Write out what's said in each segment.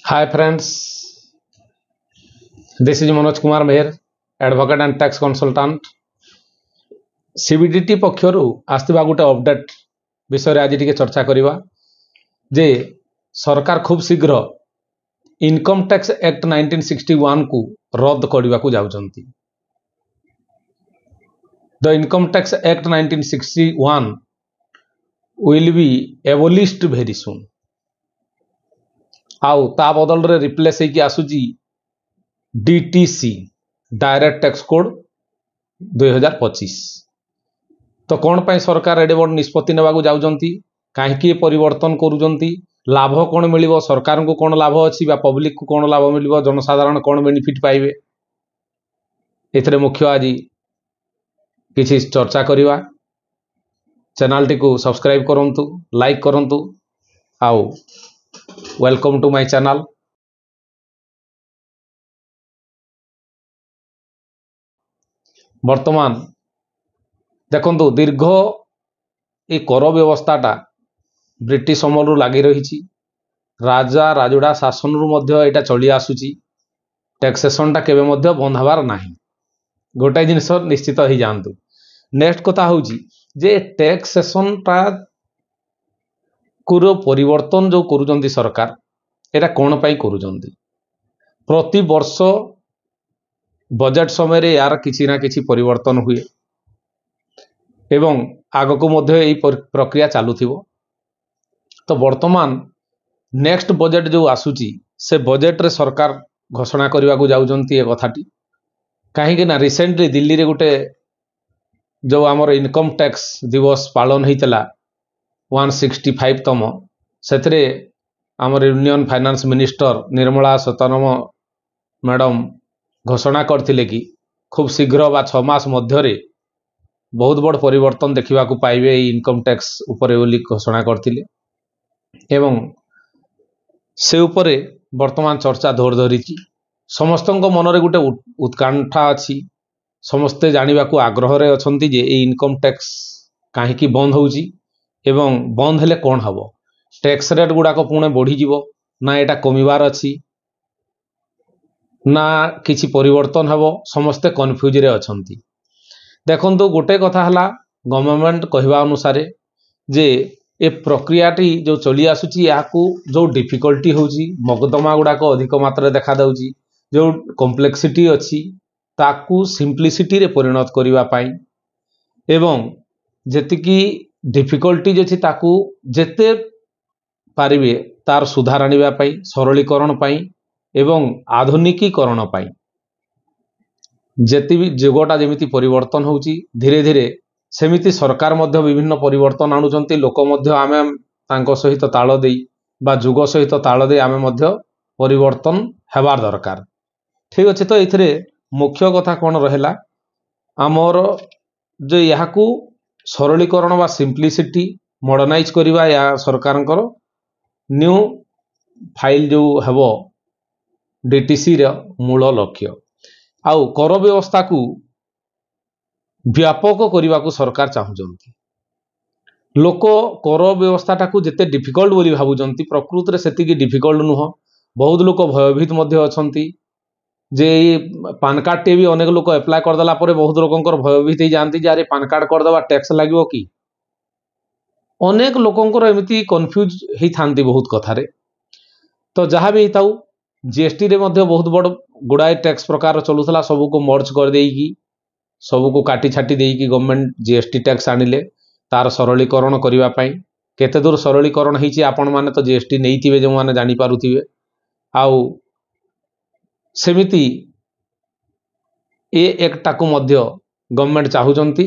Hi friends, this is Manoj Kumar Meher, advocate and tax consultant. CBDT पक्षरु आसथिबा गोटे update विषय आज टिके चर्चा करिबा जे सरकार खूब शीघ्र इनकम टैक्स एक्ट 1961 को रद्द करबा को जाउचंती। The income tax act 1961 will be abolished very soon. आउ ता बदल रे रिप्लेस होगी आसुची DTC डायरेक्ट टैक्स कोड 2025। तो कौन पाई सरकार एडे बड़ निष्पत्ति नेबाकू जाउचंती, काहेकि परिवर्तन करूचंती, लाभ कौन मिलिबो, सरकार को कौन लाभ अछि बा पब्लिक को कौन लाभ मिलिबो, जनसाधारण कौन बेनिफिट पाइबे, एथरे मुख्य आज किछि चर्चा करिवा। चैनल टी को सब्सक्राइब करंतु, लाइक करंतु, आउ वेलकम टू माय चैनल। वर्तमान देखंतु दीर्घ ए कर व्यवस्थाटा ब्रिटिश अमलरू लगी रही, राजा राजुड़ा शासन रु एटा चली आसुची। टैक्सेशनटा केबे मध्य बंद हबार नाही, गोटे जिनिस निश्चित ही जानतु। नेक्स्ट कथा होची जे टैक्सेशनटा कुरो परिवर्तन जो करूचंती सरकार, एटा कोन पाई करूचंती। प्रति वर्ष बजट समय रे यार किछि ना किछि परिवर्तन हुए एवं आगको मध्य यही प्रक्रिया चालुथिबो। तो वर्तमान नेक्स्ट बजट जो आसुची से बजट रे सरकार घोषणा करने को जाउचंती ए कथाटी। कहीं ना रिसेंटली दिल्ली रे गोटे जो आमर इनकम टैक्स दिवस पालन होता 165तम, से आमर union finance minister Nirmala Sitharaman madam घोषणा करथिले कि खूब शीघ्र बा 6 मास मध्य बहुत बड़ परिवर्तन देखा पाइबे इनकम टैक्स उपरे बोली घोषणा करथिले। एवं से उपरे वर्तमान चर्चा धोर धरी समस्तों मनरे गोटे उत्कंठा अच्छी, समस्ते जानिबा को आग्रह रे अछंती जे ए इनकम टैक्स काहेकि बंद होउची एवं बंद हेले कोन हबो, टैक्स रेट गुडाक पुणे बढ़ी जीवो ना एटा कमिबार अछि ना किछि परिवर्तन हबो, समस्ते कन्फ्यूज रे अछंती। देखंतु गोटे कथा हला गवर्नमेंट कहवा अनुसार जे ए प्रक्रियाटी जो चली आसुची याकू जो डिफिकल्टी होउची, मकदमा गुडाक अधिक मात्रा देखा दउची, जो कॉम्प्लेक्सिटी अछि ताकू सिंप्लिसिटी रे परिणत करिवा पाई एवं जेतिकी डिफिकल्टी अछि ताकू जेते पारिबे तार सुधार आनिबा पाई, सरलीकरण पाई एवं आधुनिकीकरण पाई जेति भी जुगटा जेमिति परिवर्तन होउची धीरे धीरे सेमिति सरकार मध्य विभिन्न परिवर्तन आणुचंती। लोक मध्य आमे तांको सहित ताल देई बा जुग सहित ताल देई आमे मध्य परिवर्तन हेबार दरकार। ठीक अछि। तो एथिरे मुख्य कथा कोन रहेला आमर जो याकू सरलीकरण बा सिंप्लिसिटी मॉडर्नाइज करिवा या सरकारंकर न्यू फाइल जो हेबो डीटीसी रे मूल लक्ष्य। आउ कर व्यवस्था को व्यापक करने को सरकार चाहूँगी। लोक कर व्यवस्था को जिते डिफिकल्ट बोली भावुंट प्रकृत में सेतिकी डिफिकल्ट नुह। बहुत लोक भयभीत मध्य अछंती जे पान कार्ड टे भी अनेक लोक एप्लाय करदेला परे बहुत लोकंकर भयभीत हो जाती जे अरे पान कार्ड करदेवा टैक्स लगे कि, अनेक लोकंकर एमती कन्फ्यूज ही थांती बहुत कथारे। तो जहाँ भी होता जीएसटी रे मध्य बहुत बड़ गुड़ाए टैक्स प्रकार चलूला, सबू को मर्ज कर देकी सबू को काटी छाटी देकी गवर्नमेंट जीएसटी टैक्स आनिले तार सरलीकरण करने पाई। केते दूर सरलीकरण होइछि आपण माने तो जीएसटी नैथिबे जो माने जानि पारुथिबे। आउ सेमिति ए एकटा को मध्य गवर्नमेंट चाहूचंती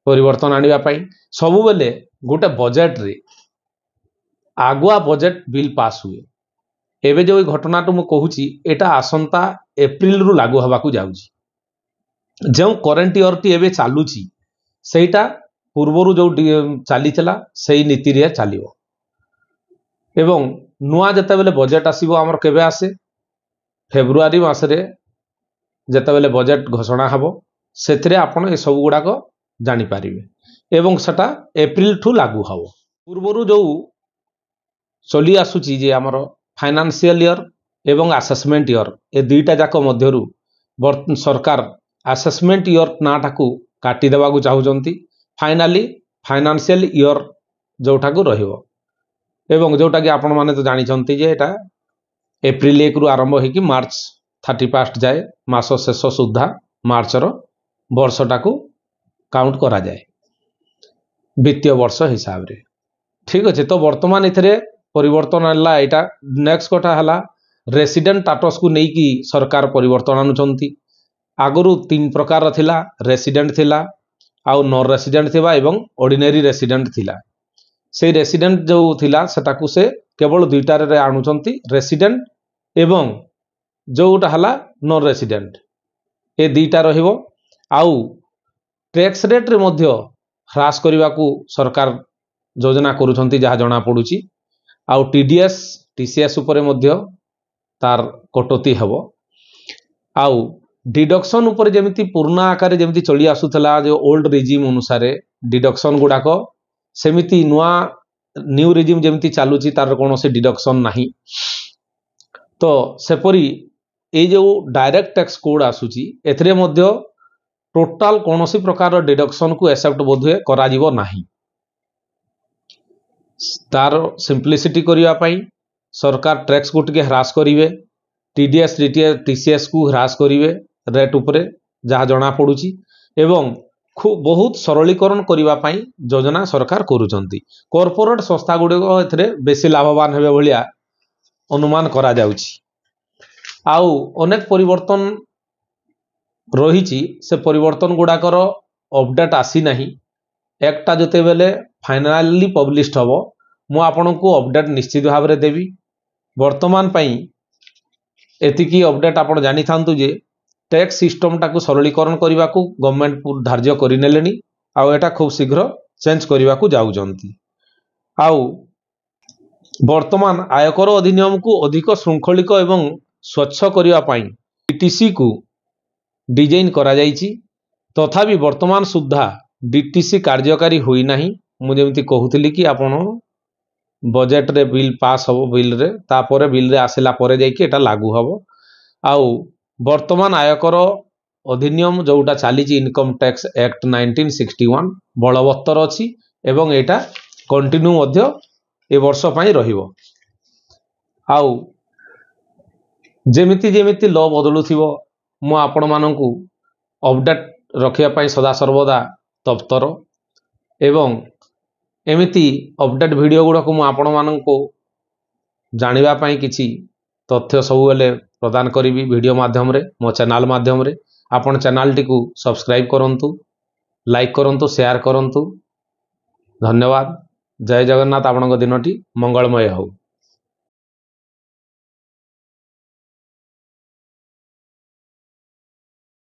परिवर्तन आनिबा पाई। सबु बेले गोटे बजेट रे आगुआ बजेट बिल पास हुए। एबे जो घटना तो मु कहूची एटा आसंता एप्रिल रु लागू हवा को जाउची। जो करेंट ईयर टी एबे चालूची सेटा पूर्वरु जो चलीथिला सेही नीति रे चलिवो एवं नुआ जते बेले बजेट आसीबो हमर केबे आसे फेब्रुआरी मास रे जते बेले बजेट घोषणा हबो सेथिरे आपण ए सब गुडा को जानि पारिबे एवं सेटा एप्रिल ठू लागू हबो। पूर्वरु जो चली आसुची जे हमर फाइनान्शियल ईयर एवं आसेसमेंट ईयर ए दुईटा जाक मध्यरु सरकार आसेसमेंट ईयर नाटा को काटी देवाकू चाहुचंती फाइनाली फाइनान्शियल ईयर जोटा को रहिबो एवं जोटा कि आपण माने तो जानिछंती जे एटा एप्रिल 1 रु आरंभ होई कि मार्च 31 जाए मास शेष सुद्धा मार्च रो वर्षटा को काउंट करा जाए वित्तीय वर्ष हिसाब रे। ठीक अच्छे तो वर्तमान इथरे परिवर्तन हला एटा नेक्स्ट कथा हला रेसिडेंट स्टेटस को नहीं कि सरकार परिवर्तन आनुचंती आगुरु 3 प्रकार थिला रेसिडेंट थिला आउ नॉन रेसिडेंट थिबा एवं ऑर्डिनरी रेसिडेंट थिला से रेसिडेंट जो थिला सेटाकू से केवल दुईटार रे आनुचंती रेसिडेंट एवं जोटा हला नॉन रेसिडेंट ए दुईटा रहिबो आउ टैक्स रेट रे मध्य ह्रास करने को सरकार योजना करुछंती जहाँ जना पड़ुची आउ टीडीएस टीसीएस उपरे मध्य तार कटौती हेबो आउ डिडक्शन उपर जेमिति पुराना आकार जेमिति चली आसुथला जो ओल्ड रिजिम अनुसार डिडक्शन गुड़ाक सेमिति नुआ न्यू रिजिम जेमिति चालुची तार कौन से डिडक्शन नहीं तो सेपरी ए जो डायरेक्ट टैक्स कोड आसुची एथरे मध्य टोटाल कौन सी प्रकार डिडक्शन को एक्सेप्ट बोधे करा जीवो नाही तार सिंप्लिसिटी करिया पई सरकार टैक्स को टिके ह्रास करिवे टीडीएस टीसीएस को ह्रास करिवे रेट उपरे जहाँ जना पड़ुची एवं खूब बहुत सरलीकरण करिवा पई योजना सरकार करूचंती कॉर्पोरेट संस्था गुड़िक एथरे बेसी लाभवान हेबे भलिया अनुमान करा जाउची आउ अनेक परिवर्तन रही से परिवर्तन गुड़ाकर अपडेट आसी नहीं एकटा जोते बेले फाइनाली पब्लिश्ड हम मु आपन को अपडेट निश्चित भाव में देवी वर्तमान पई एतिकी अपडेट आपन जानी थांतु जे टैक्स सिस्टम टाकू सरलीकरण करने को गवर्नमेंट धार्य करनेले आउ एटा खूब शीघ्र चेंज करने को जाउचंती आउ वर्तमान आयकर अधिनियम को अधिक श्रृंखलिक एवं स्वच्छ करने पाई डीटीसी को डिजाइन करा जाइछि तथापि वर्तमान सुद्धा डीटीसी कार्यकारी होई नाही मु जेमिति कहूतिली कि आपण बजेट रे बिल पास हो बिल रे तापर बिल रे आसिला परे जाई कि एटा लागू हबो आउ वर्तमान आयकर अधिनियम जोटा चली इनकम टैक्स एक्ट 1961 बलवत्तर अछि एवं एटा कंटिन्यू मध्य ए वर्ष पई रहिबो आउ जेमिति जेमिति लॉ बदलुथिबो मु आपण माननकु अपडेट रखिया पई सदा सर्वदा तत्पर एवं एमिति अपडेट वीडियो गुड़ा को मु आपण माननकु जानिबा पई किछि तथ्य सब बेले प्रदान करी वीडियो माध्यम रे मो चैनल माध्यम रे आपण चैनल टी को सब्सक्राइब करंतु लाइक करंतु शेयर करंतु धन्यवाद जय जगन्नाथ आपनक दिनटी मंगलमय हो।